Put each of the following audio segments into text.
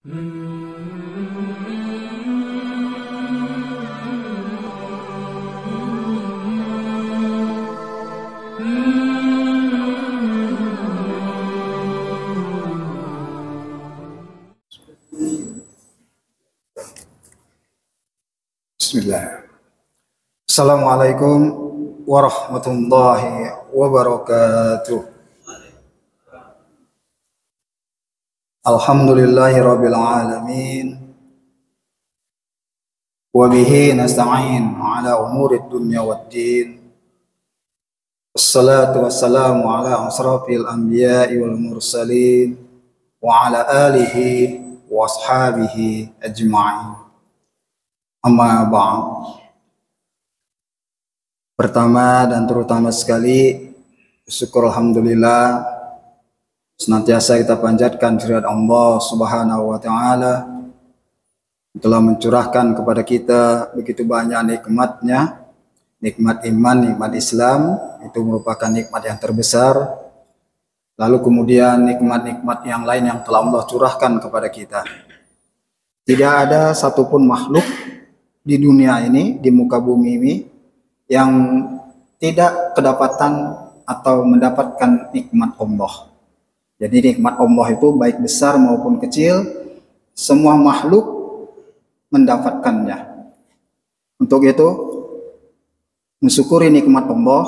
Bismillah. Assalamualaikum warahmatullahi wabarakatuh. Alhamdulillahi rabbil alamin. Wa bihi nasta'in ala umurid dunya waddin. Wassalatu wassalamu ala asrafil anbiya'i wal mursalin wa ala alihi wa ashabihi ajma'in. Amma ba'd. Pertama dan terutama sekali, syukur alhamdulillah senantiasa kita panjatkan kehadirat Allah Subhanahu wa taala telah mencurahkan kepada kita begitu banyak nikmatnya, nikmat iman, nikmat Islam, itu merupakan nikmat yang terbesar. Lalu kemudian nikmat-nikmat yang lain yang telah Allah curahkan kepada kita. Tidak ada satupun makhluk di dunia ini, di muka bumi ini, yang tidak kedapatan atau mendapatkan nikmat Allah. Jadi nikmat Allah itu baik besar maupun kecil, semua makhluk mendapatkannya. Untuk itu, mensyukuri nikmat Allah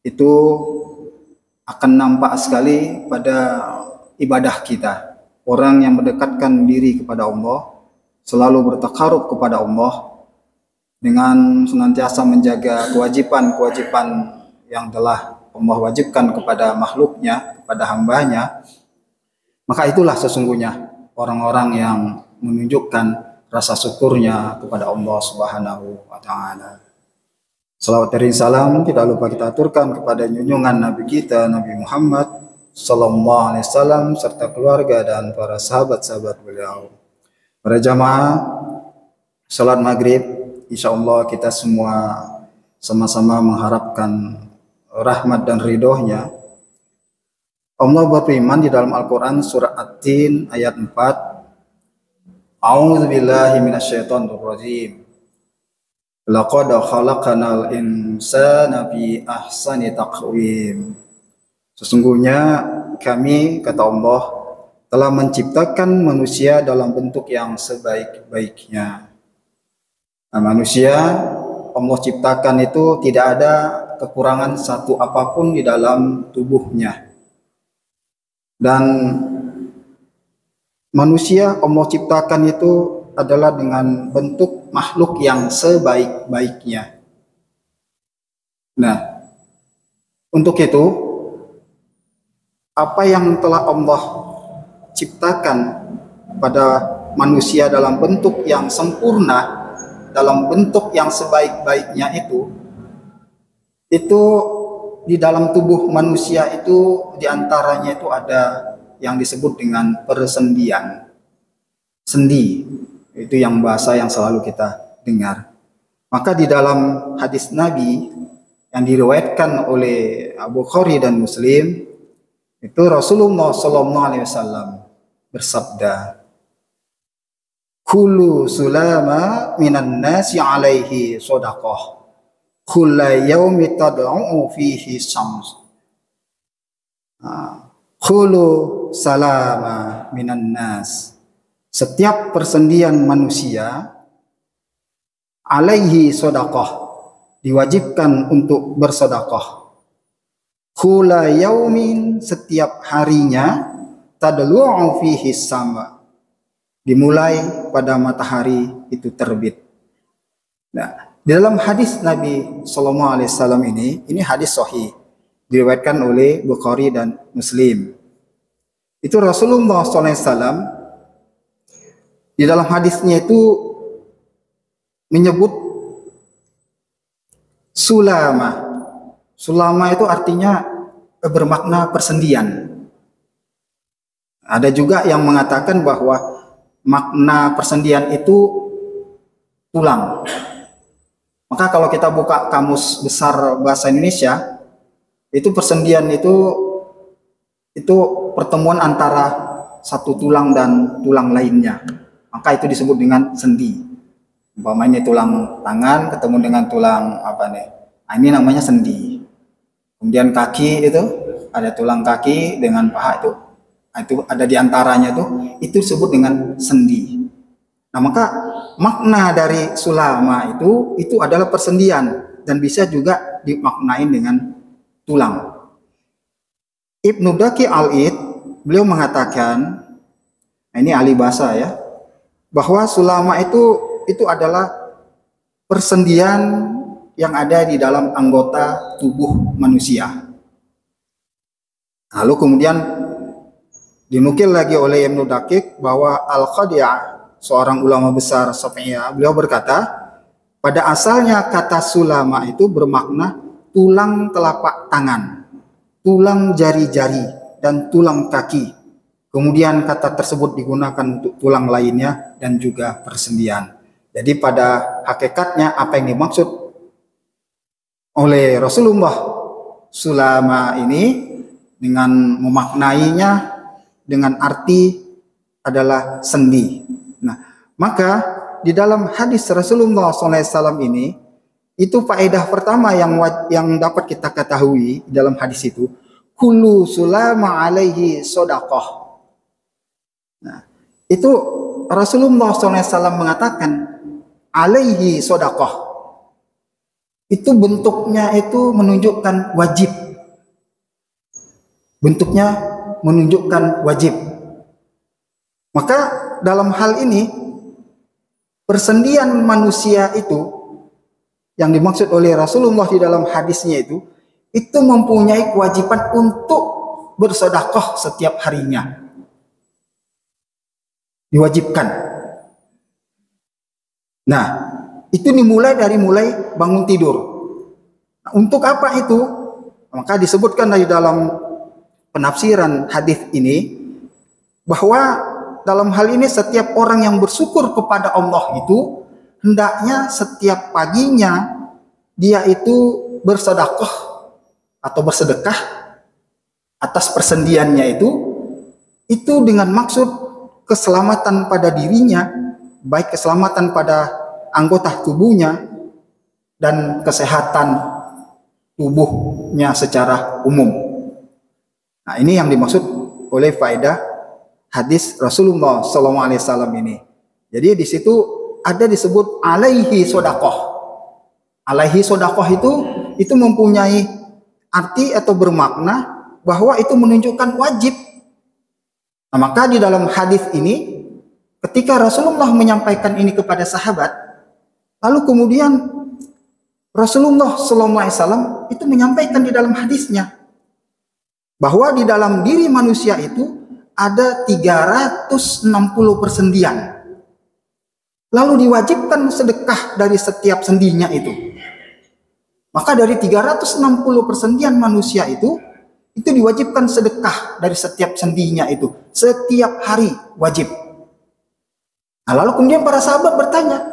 itu akan nampak sekali pada ibadah kita. Orang yang mendekatkan diri kepada Allah, selalu bertakarub kepada Allah dengan senantiasa menjaga kewajiban-kewajiban yang telah Allah wajibkan kepada makhluknya, kepada hambanya, maka itulah sesungguhnya orang-orang yang menunjukkan rasa syukurnya kepada Allah Subhanahu wa taala. Salawat dan salam tidak lupa kita aturkan kepada junjungan Nabi kita Nabi Muhammad sallallahu alaihi wasallam serta keluarga dan para sahabat-sahabat beliau. Para jamaah salat maghrib, insya Allah kita semua sama-sama mengharapkan rahmat dan ridhonya. Allah berfirman di dalam Al-Quran surah At-Tin ayat 4, A'udzubillahi minasyaitonir rajim. Laqad khalaqnal insana fi ahsani taqwim. Sesungguhnya kami, kata Allah, telah menciptakan manusia dalam bentuk yang sebaik-baiknya. Nah, manusia Allah ciptakan itu tidak ada kekurangan satu apapun di dalam tubuhnya. Dan manusia Allah ciptakan itu adalah dengan bentuk makhluk yang sebaik-baiknya. Nah, untuk itu apa yang telah Allah ciptakan pada manusia dalam bentuk yang sempurna, dalam bentuk yang sebaik-baiknya itu di dalam tubuh manusia itu diantaranya itu ada yang disebut dengan persendian. Sendi, itu yang bahasa yang selalu kita dengar. Maka di dalam hadis Nabi yang diriwayatkan oleh Bukhari dan Muslim, itu Rasulullah SAW bersabda, kullu sulama minan nasi alaihi shadaqah, kulla yaumi tad'u fihi syams. Kullu salama minan nas, setiap persendian manusia alaihi shadaqah, diwajibkan untuk bersedekah. Kulla yaumin, setiap harinya, tadlu'u fihi sama, dimulai pada matahari itu terbit. Nah, di dalam hadis Nabi sallallahu alaihi wasallam ini hadis sahih, diriwayatkan oleh Bukhari dan Muslim. Itu Rasulullah sallallahu alaihi wasallam di dalam hadisnya itu menyebut sulama. Sulama itu artinya bermakna persendian. Ada juga yang mengatakan bahwa makna persendian itu tulang. Maka kalau kita buka kamus besar bahasa Indonesia, itu persendian itu pertemuan antara satu tulang dan tulang lainnya, maka itu disebut dengan sendi. Umpamanya tulang tangan ketemu dengan tulang apa nih? Nah, ini namanya sendi. Kemudian kaki itu ada tulang kaki dengan paha itu ada di antaranya itu disebut dengan sendi. Nah, maka makna dari sulama itu adalah persendian dan bisa juga dimaknain dengan tulang. Ibnu Daqi al-Id beliau mengatakan, nah ini ahli bahasa ya, bahwa sulama itu adalah persendian yang ada di dalam anggota tubuh manusia. Lalu kemudian dinukil lagi oleh Ibnu Daqi bahwa Al-Qadiyah, seorang ulama besar Syafi'iyah, beliau berkata, pada asalnya kata sulama itu bermakna tulang telapak tangan, tulang jari-jari, dan tulang kaki. Kemudian kata tersebut digunakan untuk tulang lainnya dan juga persendian. Jadi pada hakikatnya apa yang dimaksud oleh Rasulullah sulama ini dengan memaknainya dengan arti adalah sendi. Nah, maka di dalam hadis Rasulullah SAW ini, itu faedah pertama yang dapat kita ketahui dalam hadis itu, kullu sulama alaihi sodaqah. Nah, itu Rasulullah SAW mengatakan alaihi sodaqah. Itu bentuknya itu menunjukkan wajib. Bentuknya menunjukkan wajib. Maka dalam hal ini persendian manusia itu yang dimaksud oleh Rasulullah di dalam hadisnya itu mempunyai kewajiban untuk bersedekah setiap harinya. Diwajibkan. Nah, itu dimulai dari bangun tidur. Nah, untuk apa itu? Maka disebutkan dari dalam penafsiran hadis ini bahwa dalam hal ini setiap orang yang bersyukur kepada Allah itu hendaknya setiap paginya dia itu bersedekah atau bersedekah atas persendiannya itu dengan maksud keselamatan pada dirinya, baik keselamatan pada anggota tubuhnya dan kesehatan tubuhnya secara umum. Nah, ini yang dimaksud oleh faedah hadis Rasulullah SAW ini. Jadi di situ ada disebut alaihi sodaqoh. Alaihi sodaqoh itu mempunyai arti atau bermakna bahwa itu menunjukkan wajib. Nah, maka di dalam hadis ini ketika Rasulullah menyampaikan ini kepada sahabat, lalu kemudian Rasulullah SAW itu menyampaikan di dalam hadisnya bahwa di dalam diri manusia itu ada 360 persendian. Lalu diwajibkan sedekah dari setiap sendinya itu. Maka dari 360 persendian manusia itu diwajibkan sedekah dari setiap sendinya itu. Setiap hari wajib. Nah, lalu kemudian para sahabat bertanya,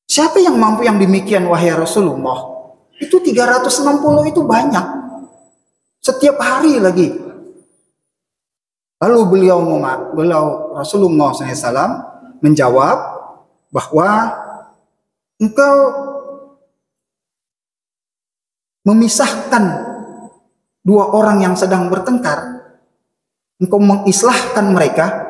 siapa yang mampu yang demikian wahai Rasulullah? Itu 360 itu banyak. Setiap hari lagi. Lalu beliau Rasulullah SAW menjawab bahwa engkau memisahkan dua orang yang sedang bertengkar, engkau mengislahkan mereka,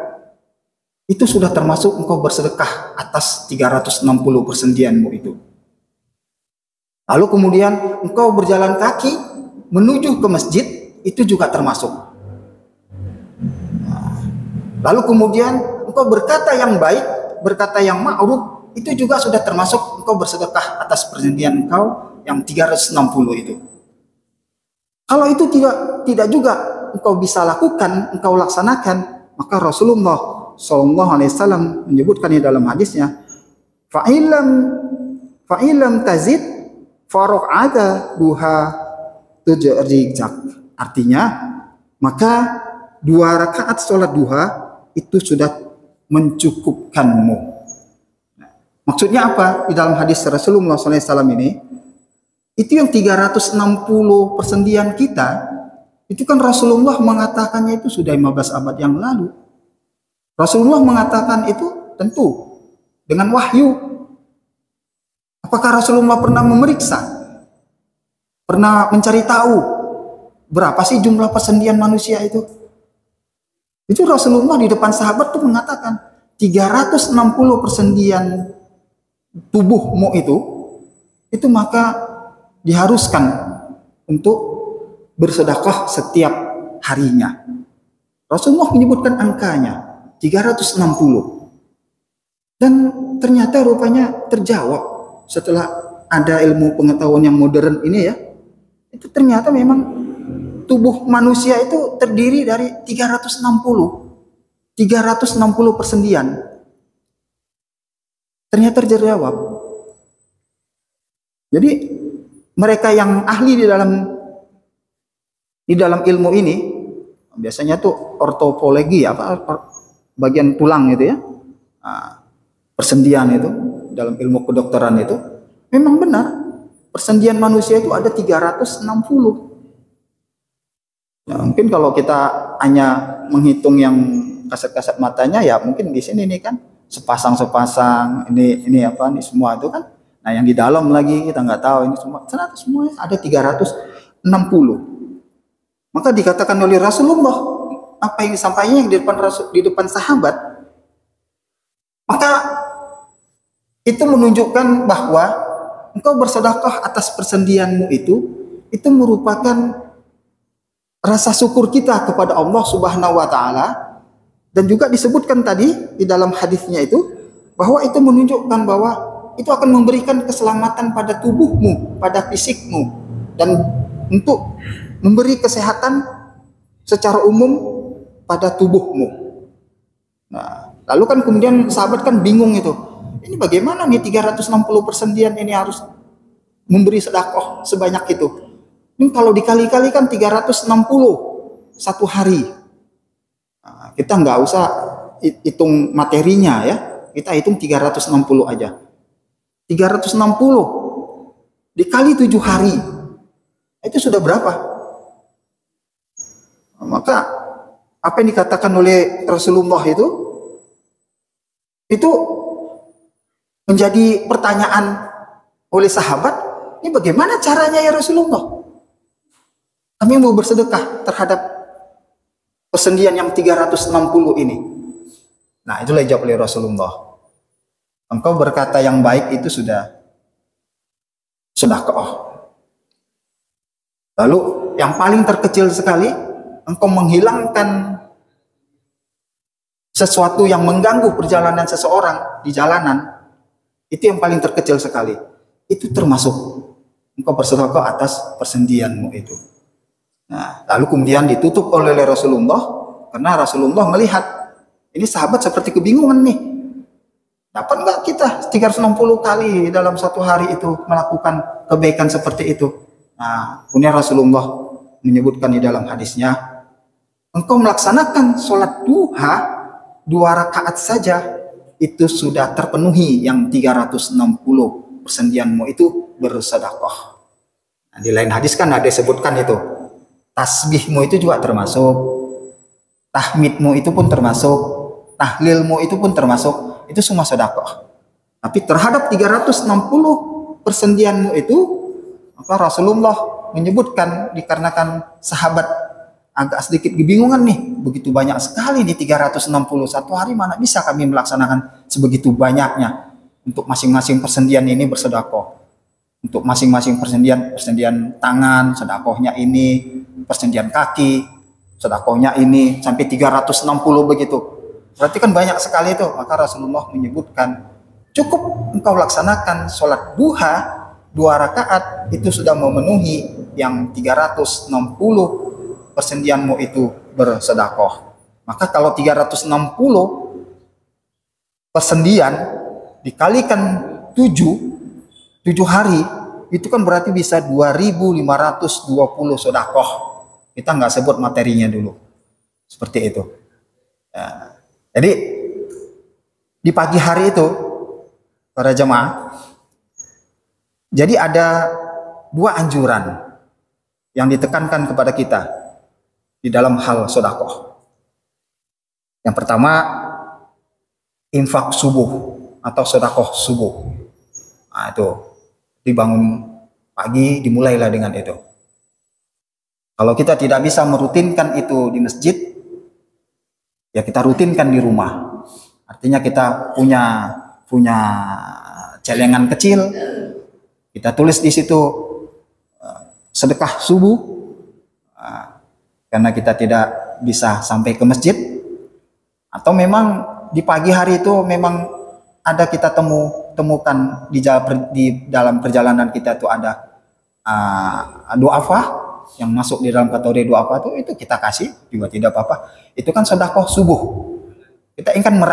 itu sudah termasuk engkau bersedekah atas 360 persendianmu itu. Lalu kemudian engkau berjalan kaki menuju ke masjid, itu juga termasuk. Lalu kemudian engkau berkata yang baik, berkata yang ma'ruf, itu juga sudah termasuk engkau bersedekah atas persendian engkau yang 360 itu. Kalau itu tidak juga engkau bisa lakukan, engkau laksanakan, maka Rasulullah SAW menyebutkan di dalam hadisnya, fa'ilam tazid farok'ada duha tujrijak. Artinya, maka 2 rakaat sholat duha itu sudah mencukupkanmu. Maksudnya apa? Di dalam hadis Rasulullah SAW ini, itu yang 360 persendian kita, Itu kan Rasulullah mengatakannya itu sudah 15 abad yang lalu. Rasulullah mengatakan itu tentu dengan wahyu. Apakah Rasulullah pernah memeriksa? Pernah mencari tahu berapa sih jumlah persendian manusia itu? Itu Rasulullah di depan sahabat tuh mengatakan 360 persendian tubuhmu itu maka diharuskan untuk bersedekah setiap harinya. Rasulullah menyebutkan angkanya 360. Dan ternyata rupanya terjawab setelah ada ilmu pengetahuan yang modern ini ya. Itu ternyata memang tubuh manusia itu terdiri dari 360 persendian. Ternyata terjawab. Jadi mereka yang ahli di dalam ilmu ini, biasanya tuh ortopologi bagian tulang itu ya, persendian itu dalam ilmu kedokteran itu memang benar persendian manusia itu ada 360. Nah, mungkin kalau kita hanya menghitung yang kasat-kasat matanya ya mungkin di sini nih kan sepasang ini apa nih semua itu kan. Nah yang di dalam lagi kita nggak tahu ini semua. Ternyata semuanya ada 360. Maka dikatakan oleh Rasulullah apa yang disampaikannya di depan sahabat. Maka itu menunjukkan bahwa engkau bersedekah atas persendianmu itu merupakan rasa syukur kita kepada Allah Subhanahu wa taala, dan juga disebutkan tadi di dalam hadisnya itu bahwa itu menunjukkan bahwa itu akan memberikan keselamatan pada tubuhmu, pada fisikmu, dan untuk memberi kesehatan secara umum pada tubuhmu. Nah, lalu kan kemudian sahabat kan bingung itu. Ini bagaimana nih 360 persendian ini harus memberi sedekah sebanyak itu? Ini kalau dikali-kali kan 360 satu hari. Nah, kita nggak usah hitung materinya ya. Kita hitung 360 aja. 360 dikali 7 hari. Itu sudah berapa? Maka apa yang dikatakan oleh Rasulullah itu menjadi pertanyaan oleh sahabat, ini bagaimana caranya ya Rasulullah? Kami mau bersedekah terhadap persendian yang 360 ini. Nah, itulah jawab oleh Rasulullah. Engkau berkata yang baik itu sudah sedekah. Lalu yang paling terkecil sekali, engkau menghilangkan sesuatu yang mengganggu perjalanan seseorang di jalanan, itu yang paling terkecil sekali. Itu termasuk engkau bersedekah atas persendianmu itu. Nah, lalu kemudian ditutup oleh Rasulullah karena Rasulullah melihat ini sahabat seperti kebingungan nih. Dapat nggak kita 360 kali dalam satu hari itu melakukan kebaikan seperti itu? Nah, kemudian Rasulullah menyebutkan di dalam hadisnya, engkau melaksanakan sholat duha 2 rakaat saja itu sudah terpenuhi yang 360 persendianmu itu bersedekah. Nah, di lain hadis kan ada disebutkan itu. Tasbihmu itu juga termasuk, tahmidmu itu pun termasuk, tahlilmu itu pun termasuk, itu semua sedekah. Tapi terhadap 360 persendianmu itu, maka Rasulullah menyebutkan dikarenakan sahabat agak sedikit kebingungan nih, begitu banyak sekali nih 360 satu hari, mana bisa kami melaksanakan sebegitu banyaknya untuk masing-masing persendian ini bersedekah. Untuk masing-masing persendian tangan, sedekahnya ini, persendian kaki, sedekahnya ini, sampai 360 begitu. Berarti kan banyak sekali itu. Maka Rasulullah menyebutkan, cukup engkau laksanakan sholat duha 2 rakaat, itu sudah memenuhi yang 360 persendianmu itu bersedekah. Maka kalau 360 persendian dikalikan 7 hari, itu kan berarti bisa 2520 sedekah. Kita nggak sebut materinya dulu. Seperti itu. Ya. Jadi di pagi hari itu para jemaah, jadi ada 2 anjuran yang ditekankan kepada kita. di dalam hal sedekah. Yang pertama, infak subuh atau sedekah subuh. Nah, itu dibangun pagi, dimulailah dengan itu. Kalau kita tidak bisa merutinkan itu di masjid, ya kita rutinkan di rumah. Artinya kita punya celengan kecil, kita tulis di situ sedekah subuh, karena kita tidak bisa sampai ke masjid, atau memang di pagi hari itu memang ada kita temukan di dalam perjalanan kita itu ada du'afa yang masuk di dalam kategori du'afa itu kita kasih juga tidak apa-apa. Itu kan sedekah subuh. Kita ingin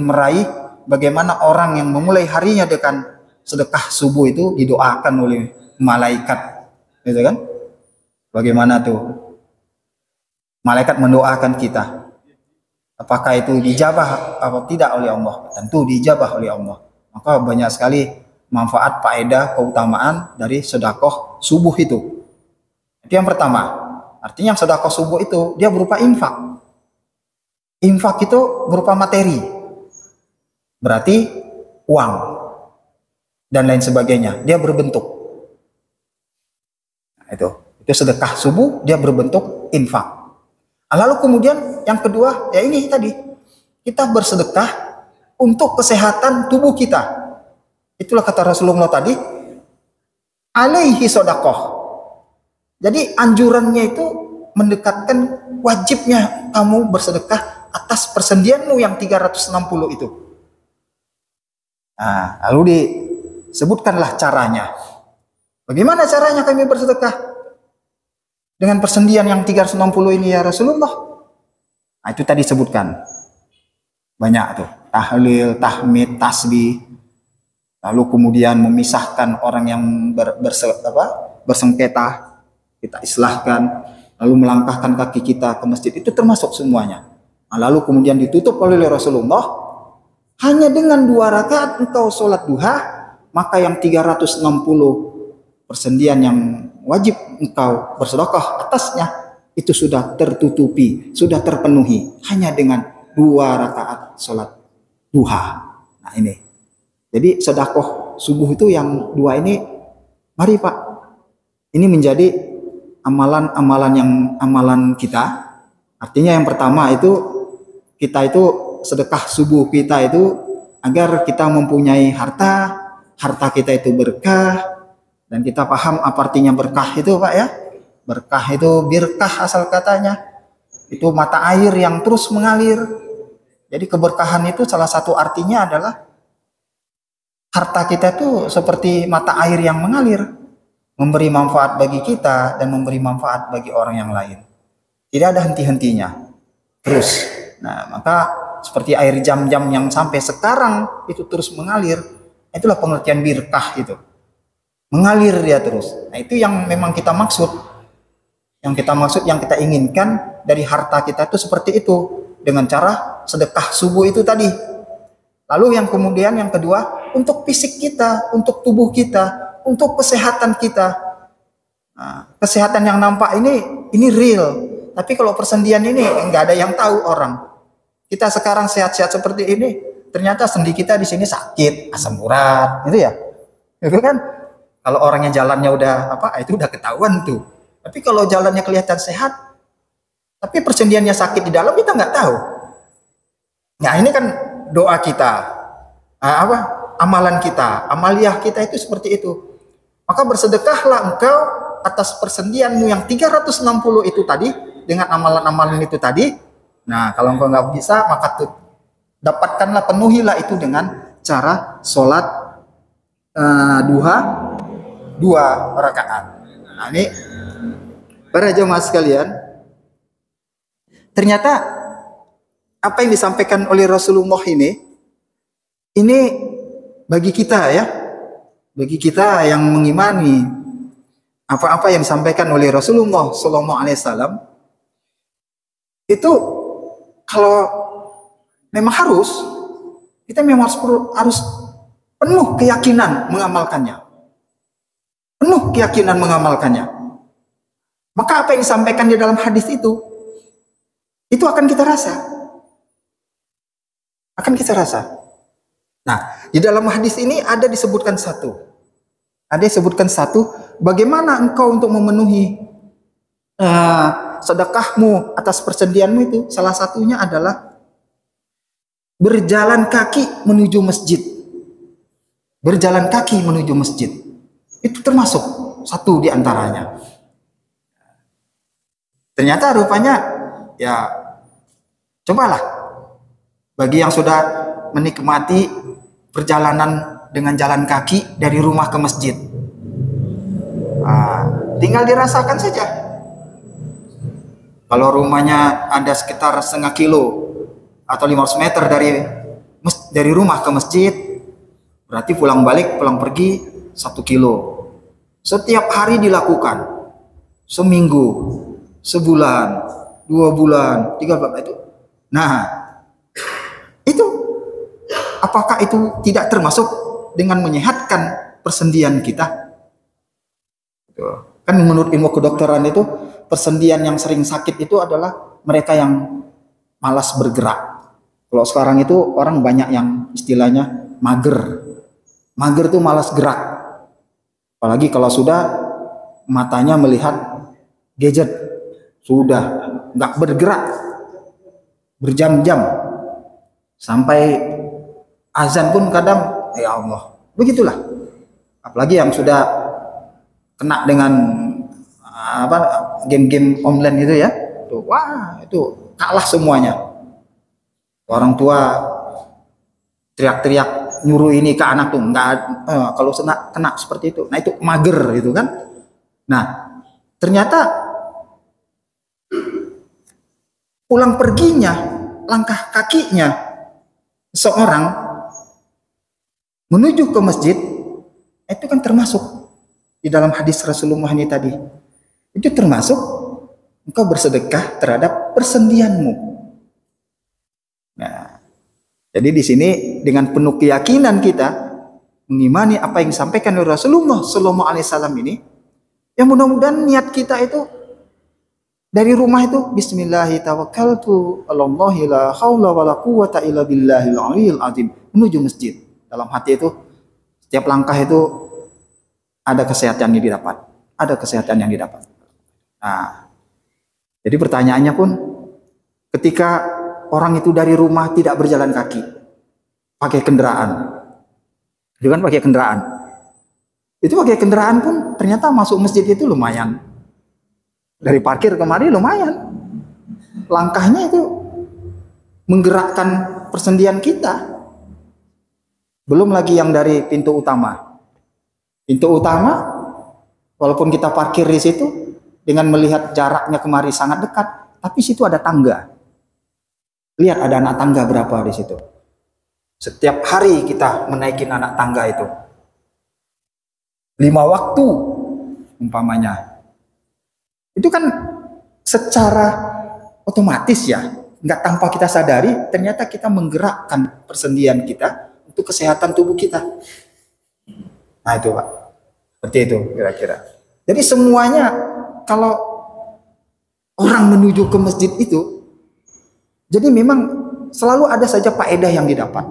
meraih bagaimana orang yang memulai harinya dengan sedekah subuh itu didoakan oleh malaikat, gitu kan? Bagaimana tuh malaikat mendoakan kita? Apakah itu dijabah atau tidak oleh Allah? Tentu dijabah oleh Allah. Maka banyak sekali manfaat, faedah, keutamaan dari sedekah subuh itu. Itu yang pertama. Artinya sedekah subuh itu dia berupa infak. Infak itu berupa materi. Berarti uang dan lain sebagainya. Dia berbentuk. Nah, itu sedekah subuh dia berbentuk infak. Lalu kemudian yang kedua, ya ini tadi. Kita bersedekah untuk kesehatan tubuh kita. Itulah kata Rasulullah tadi, alaihi sedekah. Jadi anjurannya itu mendekatkan wajibnya kamu bersedekah atas persendianmu yang 360 itu. Nah, lalu disebutkanlah caranya. Bagaimana caranya kami bersedekah dengan persendian yang 360 ini ya Rasulullah? Nah, itu tadi sebutkan. Banyak tuh. Tahlil, tahmid, tasbih. Lalu kemudian memisahkan orang yang bersengketa. Kita islahkan, lalu melangkahkan kaki kita ke masjid, itu termasuk semuanya. Nah, lalu kemudian ditutup oleh Rasulullah, hanya dengan 2 rakaat engkau sholat duha, maka yang 360 persendian yang wajib engkau bersedekah atasnya, itu sudah tertutupi, sudah terpenuhi, hanya dengan 2 rakaat sholat duha. Nah ini, jadi sedekah subuh itu yang 2 ini, mari Pak, ini menjadi amalan kita. Artinya yang pertama itu kita itu sedekah subuh kita itu agar kita mempunyai harta kita itu berkah, dan kita paham apa artinya berkah itu Pak ya. Berkah itu birkah asal katanya, itu mata air yang terus mengalir. Jadi keberkahan itu salah satu artinya adalah harta kita itu seperti mata air yang mengalir, memberi manfaat bagi kita dan memberi manfaat bagi orang yang lain. Tidak ada henti-hentinya. Terus. Nah, maka seperti air jam-jam yang sampai sekarang itu terus mengalir. Itulah pengertian birkah itu. Mengalir dia terus. Nah, itu yang memang kita maksud. Yang kita inginkan dari harta kita itu seperti itu. Dengan cara sedekah subuh itu tadi. Lalu yang kemudian yang kedua, untuk fisik kita, untuk tubuh kita, untuk kesehatan kita. Nah, kesehatan yang nampak ini real. Tapi kalau persendian ini nggak ada yang tahu orang. Kita sekarang sehat-sehat seperti ini, ternyata sendi kita di sini sakit, asam urat, gitu ya. Itu kan kalau orangnya jalannya udah itu udah ketahuan tuh. Tapi kalau jalannya kelihatan sehat, tapi persendiannya sakit di dalam, kita nggak tahu. Nah ini kan doa kita, amalan kita, amaliah kita itu seperti itu. Maka bersedekahlah engkau atas persendianmu yang 360 itu tadi, dengan amalan-amalan itu tadi. Nah, kalau engkau nggak bisa, maka dapatkanlah, penuhilah itu dengan cara sholat duha 2 rakaat. Nah, ini para jemaah sekalian, ternyata apa yang disampaikan oleh Rasulullah ini bagi kita ya, bagi kita yang mengimani apa-apa yang disampaikan oleh Rasulullah SAW, itu kalau memang kita memang harus penuh keyakinan mengamalkannya. Maka apa yang disampaikan di dalam hadis itu akan kita rasa. Akan kita rasa. Nah, di dalam hadis ini ada disebutkan satu. Ada disebutkan satu, bagaimana engkau untuk memenuhi sedekahmu atas persendianmu itu, salah satunya adalah berjalan kaki menuju masjid. Berjalan kaki menuju masjid. Itu termasuk satu di antaranya. Ternyata rupanya ya cobalah bagi yang sudah menikmati perjalanan dengan jalan kaki dari rumah ke masjid, tinggal dirasakan saja. Kalau rumahnya ada sekitar setengah kilo atau 500 meter dari rumah ke masjid, berarti pulang pergi 1 kilo. Setiap hari dilakukan, seminggu, sebulan, 2 bulan, 3 bulan itu. Nah, itu apakah itu tidak termasuk dengan menyehatkan persendian kita? Kan menurut ilmu kedokteran itu, persendian yang sering sakit itu adalah mereka yang malas bergerak. Kalau sekarang itu orang banyak yang istilahnya mager. Mager itu malas gerak. Apalagi kalau sudah matanya melihat gadget, sudah nggak bergerak berjam-jam, sampai azan pun kadang ya Allah, begitulah. Apalagi yang sudah kena dengan game-game online itu ya, tuh, wah itu kalah semuanya. Orang tua teriak-teriak nyuruh ini ke anak tuh nggak, kalau kena seperti itu, nah itu mager gitu kan. Nah ternyata pulang perginya, langkah kakinya seorang menuju ke masjid itu kan termasuk di dalam hadis Rasulullah ini tadi. Itu termasuk engkau bersedekah terhadap persendianmu. Nah, jadi di sini dengan penuh keyakinan kita mengimani apa yang disampaikan oleh Rasulullah Sallallahu Alaihi Wasallam ini, yang mudah-mudahan niat kita itu dari rumah itu Bismillahirrahmanirrahim, Allahi la haula wala quwata illa billahil aliyil azim, menuju masjid. Dalam hati itu setiap langkah itu ada kesehatan yang didapat, ada kesehatan yang didapat. Nah, jadi pertanyaannya pun ketika orang itu dari rumah tidak berjalan kaki, pakai kendaraan, itu kan pakai kendaraan. Itu pakai kendaraan pun ternyata masuk masjid itu lumayan. Dari parkir kemari lumayan. Langkahnya itu menggerakkan persendian kita. Belum lagi yang dari pintu utama. Pintu utama, walaupun kita parkir di situ, dengan melihat jaraknya kemari sangat dekat, tapi situ ada tangga. Lihat ada anak tangga berapa di situ. Setiap hari kita menaikin anak tangga itu. 5 waktu umpamanya. Itu kan secara otomatis ya, nggak tanpa kita sadari, ternyata kita menggerakkan persendian kita untuk kesehatan tubuh kita. Nah itu Pak, seperti itu kira-kira. Jadi semuanya kalau orang menuju ke masjid itu, jadi memang selalu ada saja faedah yang didapat.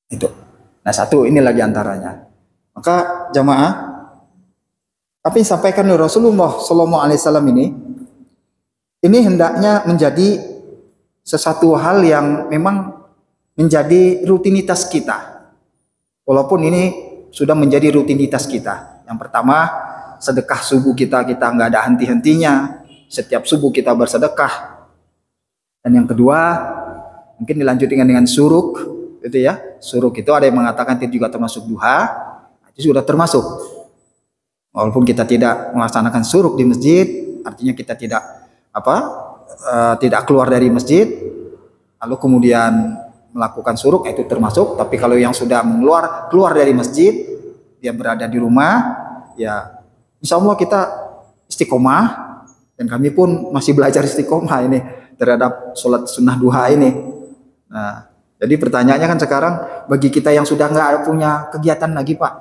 Itu. Nah satu inilah diantaranya. Maka jamaah, apa yang disampaikan oleh Rasulullah Sallallahu Alaihi Wasallam ini hendaknya menjadi sesuatu hal yang memang menjadi rutinitas kita. Walaupun ini sudah menjadi rutinitas kita. Yang pertama, sedekah subuh kita nggak ada henti-hentinya. Setiap subuh kita bersedekah. Dan yang kedua, mungkin dilanjutkan dengan suruk, itu ya. Suruk itu ada yang mengatakan itu juga termasuk duha. Itu sudah termasuk. Walaupun kita tidak melaksanakan suruk di masjid, artinya kita tidak tidak keluar dari masjid, lalu kemudian melakukan suruk, itu termasuk. Tapi kalau yang sudah keluar dari masjid, dia berada di rumah, ya insya Allah kita istiqomah. Dan kami pun masih belajar istiqomah ini terhadap sholat sunnah duha ini. Nah, jadi pertanyaannya kan sekarang bagi kita yang sudah nggak punya kegiatan lagi Pak,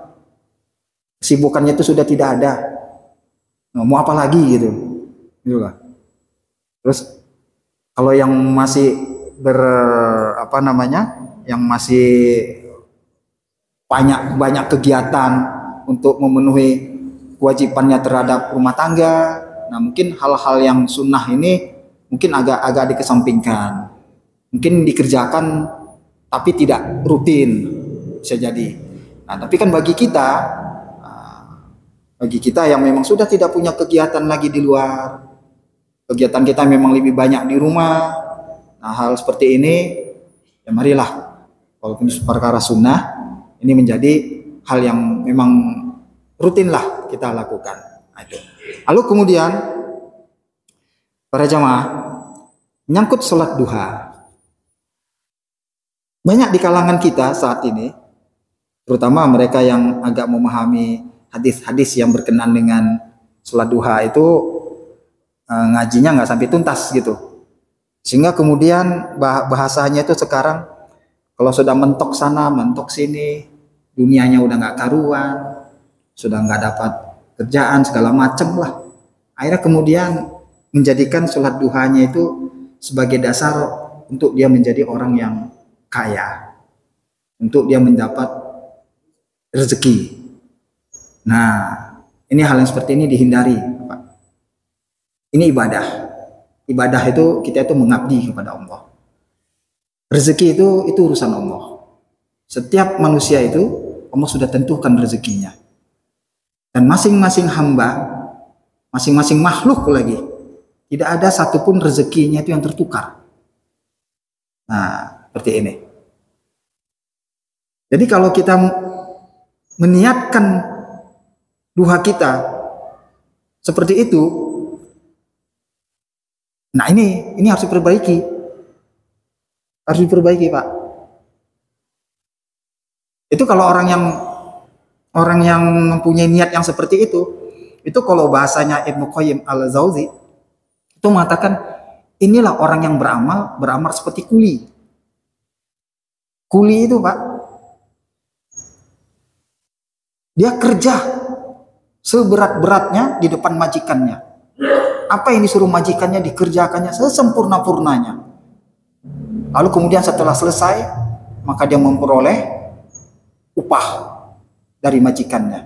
kesibukannya itu sudah tidak ada. Nah, mau apa lagi gitu, gitu lah. Terus kalau yang masih apa namanya, yang masih banyak kegiatan untuk memenuhi kewajibannya terhadap rumah tangga, nah mungkin hal-hal yang sunnah ini mungkin agak dikesampingkan, mungkin dikerjakan tapi tidak rutin, bisa jadi. Nah tapi kan bagi kita yang memang sudah tidak punya kegiatan lagi di luar, kegiatan kita memang lebih banyak di rumah, nah hal seperti ini ya marilah, walaupun perkara sunnah, ini menjadi hal yang memang rutin lah kita lakukan. Nah, itu. Lalu kemudian para jamaah, menyangkut sholat duha, banyak di kalangan kita saat ini, terutama mereka yang agak memahami hadis-hadis yang berkenaan dengan sholat duha itu, ngajinya nggak sampai tuntas gitu, sehingga kemudian bahasanya itu sekarang kalau sudah mentok sana mentok sini, dunianya udah nggak karuan, sudah nggak dapat kerjaan segala macam lah, akhirnya kemudian menjadikan sholat duhanya itu sebagai dasar untuk dia menjadi orang yang kaya, untuk dia mendapat rezeki. Nah, ini hal yang seperti ini dihindari, Pak. Ini ibadah. Ibadah itu kita itu mengabdi kepada Allah. Rezeki itu urusan Allah. Setiap manusia itu Allah sudah tentukan rezekinya. Dan masing-masing hamba, masing-masing makhluk lagi, tidak ada satupun rezekinya itu yang tertukar. Nah, seperti ini. Jadi kalau kita meniatkan duha kita seperti itu, nah ini harus diperbaiki. Harus diperbaiki, Pak. Itu kalau orang yang mempunyai niat yang seperti itu kalau bahasanya Ibnu Qayyim al-Jauzi itu mengatakan, inilah orang yang beramal seperti kuli. Kuli itu, Pak, dia kerja seberat-beratnya di depan majikannya. Apa yang disuruh majikannya dikerjakannya sesempurna-purnanya. Lalu kemudian setelah selesai, maka dia memperoleh upah dari majikannya.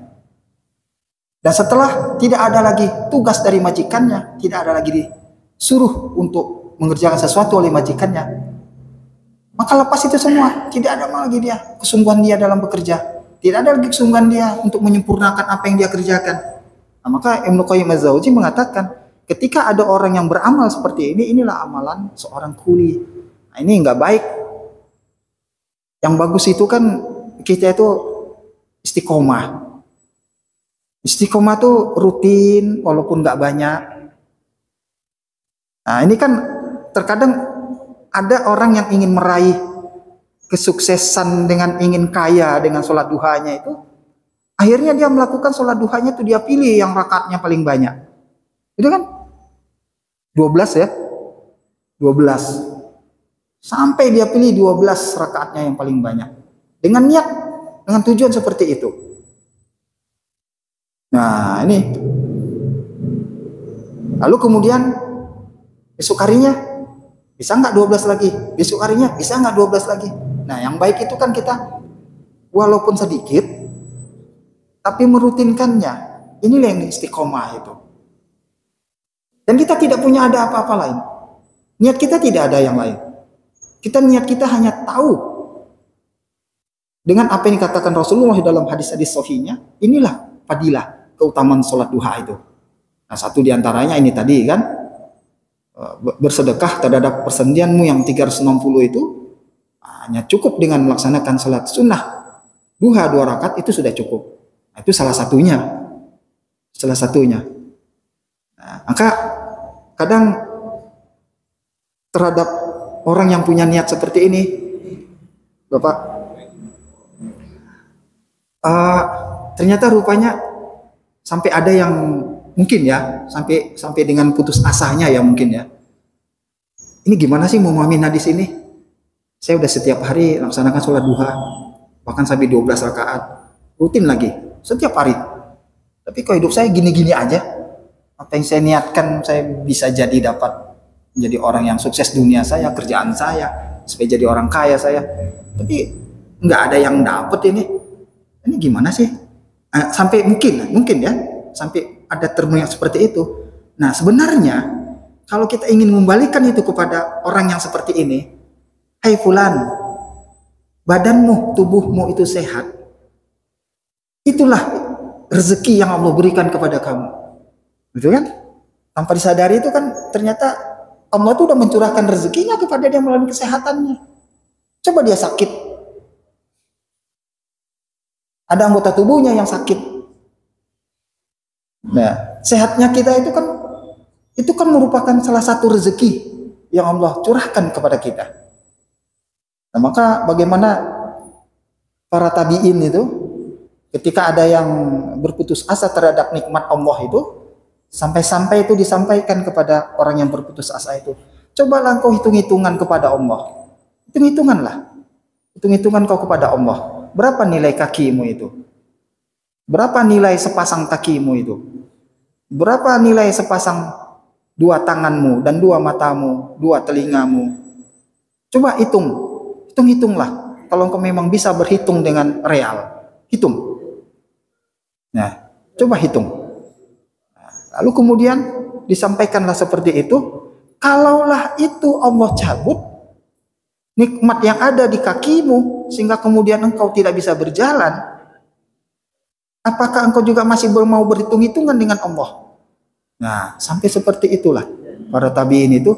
Dan setelah tidak ada lagi tugas dari majikannya, tidak ada lagi disuruh untuk mengerjakan sesuatu oleh majikannya, maka lepas itu semua, tidak ada lagi dia kesungguhan dia dalam bekerja. Tidak ada lagi kesungguhan dia untuk menyempurnakan apa yang dia kerjakan. Nah, maka Ibnu Qayyim az-Jauzi mengatakan, ketika ada orang yang beramal seperti ini, inilah amalan seorang kuli. Nah, ini nggak baik. Yang bagus itu kan kita itu istiqomah. Istiqomah tuh rutin, walaupun nggak banyak. Nah, ini kan terkadang ada orang yang ingin meraih kesuksesan dengan ingin kaya dengan sholat duhanya itu, akhirnya dia melakukan sholat duhanya itu dia pilih yang rakaatnya paling banyak. Itu kan 12 ya, 12. Sampai dia pilih 12 rakaatnya yang paling banyak. Dengan niat, dengan tujuan seperti itu. Nah ini. Lalu kemudian besok harinya bisa nggak 12 lagi? Besok harinya bisa nggak 12 lagi? Nah yang baik itu kan kita walaupun sedikit tapi merutinkannya. Inilah yang istiqomah itu. Dan kita tidak punya ada apa-apa lain. Niat kita tidak ada yang lain. Niat kita hanya tahu dengan apa yang dikatakan Rasulullah dalam hadis-hadis sahihnya. Inilah fadilah keutamaan sholat duha itu. Nah satu diantaranya ini tadi kan, bersedekah terhadap persendianmu yang 360 itu hanya cukup dengan melaksanakan sholat sunnah duha 2 rakaat itu sudah cukup. Nah, itu salah satunya. Nah, maka kadang terhadap orang yang punya niat seperti ini, Bapak, ternyata rupanya sampai ada yang mungkin ya sampai dengan putus asanya ya mungkin ya. Ini gimana sih mau memahamin hadis ini? Saya udah setiap hari laksanakan sholat duha, bahkan sampai 12 rakaat, rutin lagi setiap hari. Tapi kok hidup saya gini-gini aja? Apa yang saya niatkan saya bisa jadi dapat menjadi orang yang sukses dunia saya, kerjaan saya, supaya jadi orang kaya saya. Tapi nggak ada yang dapat ini. Ini gimana sih? Sampai mungkin ya, sampai ada termo yang seperti itu. Nah, sebenarnya kalau kita ingin membalikan itu kepada orang yang seperti ini, hai fulan, badanmu, tubuhmu itu sehat. Itulah rezeki yang Allah berikan kepada kamu. Betul kan? Tanpa disadari itu kan ternyata Allah itu udah mencurahkan rezekinya kepada dia melalui kesehatannya. Coba dia sakit. Ada anggota tubuhnya yang sakit. Nah, sehatnya kita itu kan merupakan salah satu rezeki yang Allah curahkan kepada kita. Nah, maka bagaimana para tabi'in itu ketika ada yang berputus asa terhadap nikmat Allah itu, sampai-sampai itu disampaikan kepada orang yang berputus asa itu, cobalah engkau hitung-hitungan kepada Allah. Hitung-hitunganlah. Hitung-hitungan kau kepada Allah. Berapa nilai kakimu itu? Berapa nilai sepasang kakimu itu? Berapa nilai sepasang dua tanganmu dan dua matamu, dua telingamu? Coba hitung. Hitung-hitunglah. Kalau engkau memang bisa berhitung dengan real. Hitung. Nah, coba hitung. Lalu kemudian disampaikanlah seperti itu. Kalaulah itu Allah cabut nikmat yang ada di kakimu sehingga kemudian engkau tidak bisa berjalan, apakah engkau juga masih mau berhitung-hitungan dengan Allah? Nah, sampai seperti itulah para tabi'in itu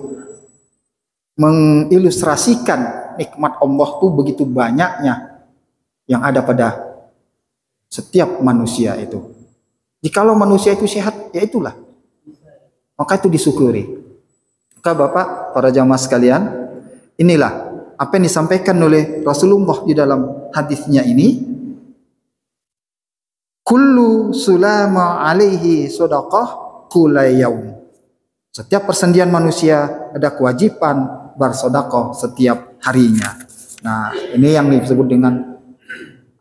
mengilustrasikan nikmat Allah itu begitu banyaknya yang ada pada setiap manusia itu. Jikalau manusia itu sehat, ya itulah. Maka itu disyukuri. Maka Bapak, para jamaah sekalian, inilah apa yang disampaikan oleh Rasulullah di dalam hadisnya ini. Kullu sulama alaihi shadaqah kulayaum. Setiap persendian manusia ada kewajiban bersedekah setiap harinya. Nah, ini yang disebut dengan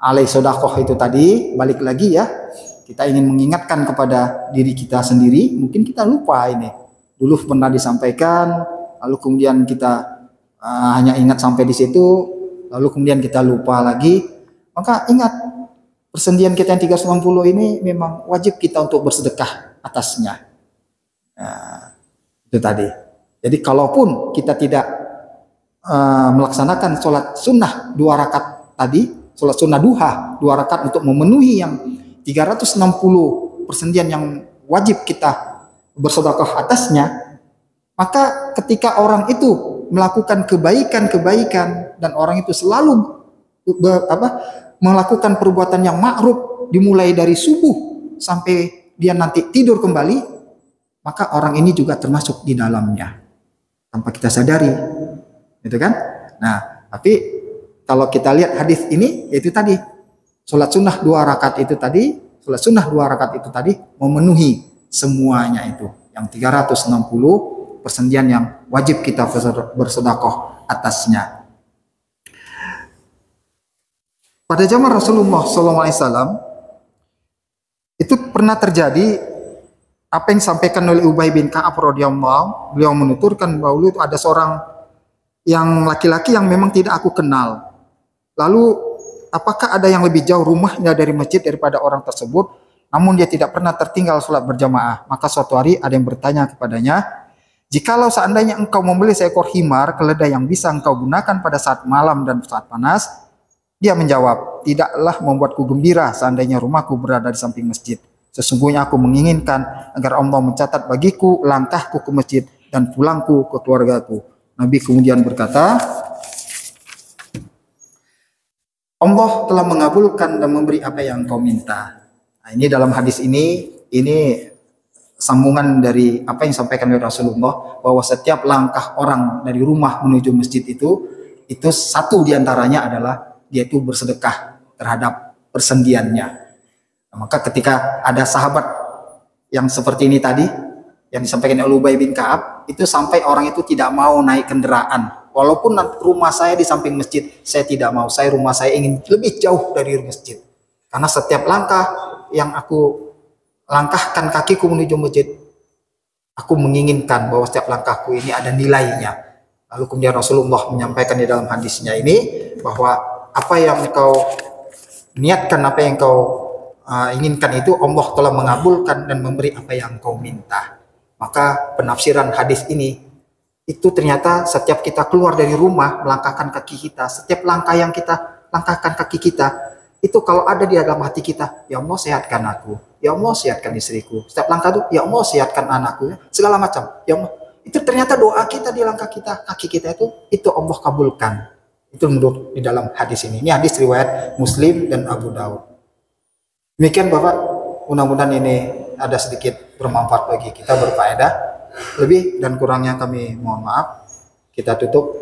alai sedekah itu tadi. Balik lagi ya, kita ingin mengingatkan kepada diri kita sendiri. Mungkin kita lupa ini. Dulu pernah disampaikan, lalu kemudian kita hanya ingat sampai di situ, lalu kemudian kita lupa lagi. Maka ingat, persendian kita yang 390 ini memang wajib kita untuk bersedekah atasnya. Nah, itu tadi. Jadi kalaupun kita tidak melaksanakan sholat sunnah 2 rakaat tadi, sholat sunnah duha 2 rakaat untuk memenuhi yang 360 persendian yang wajib kita bersedekah atasnya, maka ketika orang itu melakukan kebaikan-kebaikan dan orang itu selalu melakukan perbuatan yang ma'ruf dimulai dari subuh sampai dia nanti tidur kembali, maka orang ini juga termasuk di dalamnya tanpa kita sadari, gitu kan? Nah, tapi kalau kita lihat hadis ini, yaitu tadi sholat sunnah 2 rakaat itu tadi, sholat sunnah 2 rakaat itu tadi memenuhi semuanya itu, yang 360 persendian yang wajib kita bersedekah atasnya. Pada zaman Rasulullah SAW itu pernah terjadi apa yang disampaikan oleh Ubay bin Ka'ab radhiyallahu. Beliau menuturkan bahwa itu ada seorang yang laki-laki yang memang tidak aku kenal. Lalu apakah ada yang lebih jauh rumahnya dari masjid daripada orang tersebut? Namun dia tidak pernah tertinggal sholat berjamaah. Maka suatu hari ada yang bertanya kepadanya, jikalau seandainya engkau membeli seekor himar keledai yang bisa engkau gunakan pada saat malam dan saat panas, dia menjawab, tidaklah membuatku gembira seandainya rumahku berada di samping masjid. Sesungguhnya aku menginginkan agar Allah mencatat bagiku langkahku ke masjid dan pulangku ke keluargaku. Nabi kemudian berkata, Allah telah mengabulkan dan memberi apa yang kau minta. Nah, ini dalam hadis ini sambungan dari apa yang disampaikan oleh Rasulullah, bahwa setiap langkah orang dari rumah menuju masjid itu satu diantaranya adalah dia itu bersedekah terhadap persendiannya. Nah, maka ketika ada sahabat yang seperti ini tadi, yang disampaikan oleh Ubay bin Ka'ab, itu sampai orang itu tidak mau naik kendaraan. Walaupun rumah saya di samping masjid, saya tidak mau. Rumah saya ingin lebih jauh dari masjid. Karena setiap langkah yang aku langkahkan kakiku menuju masjid, Aku menginginkan bahwa setiap langkahku ini ada nilainya. Lalu kemudian Rasulullah menyampaikan di dalam hadisnya ini bahwa apa yang kau niatkan, apa yang kau inginkan itu Allah telah mengabulkan dan memberi apa yang kau minta. Maka penafsiran hadis ini itu ternyata setiap kita keluar dari rumah melangkahkan kaki kita, setiap langkah yang kita langkahkan kaki kita itu kalau ada di dalam hati kita, ya Allah sehatkan aku, ya Allah sehatkan istriku, setiap langkah itu ya Allah sehatkan anakku, segala macam, ya Allah. Itu ternyata doa kita di langkah kita, kaki kita itu Allah kabulkan. Itu menurut di dalam hadis ini. Ini hadis riwayat Muslim dan Abu Daud. Demikian Bapak, mudah-mudahan ini ada sedikit bermanfaat bagi kita, berfaedah. Lebih dan kurangnya kami mohon maaf. Kita tutup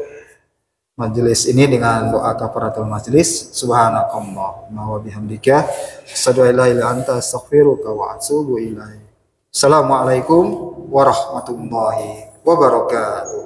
majelis ini dengan doa kafaratul majelis. Subhanakallahumma wa bihamdika asyhadu an la ilaha illa anta astaghfiruka wa atubu ilaik. Assalamualaikum warahmatullahi wabarakatuh.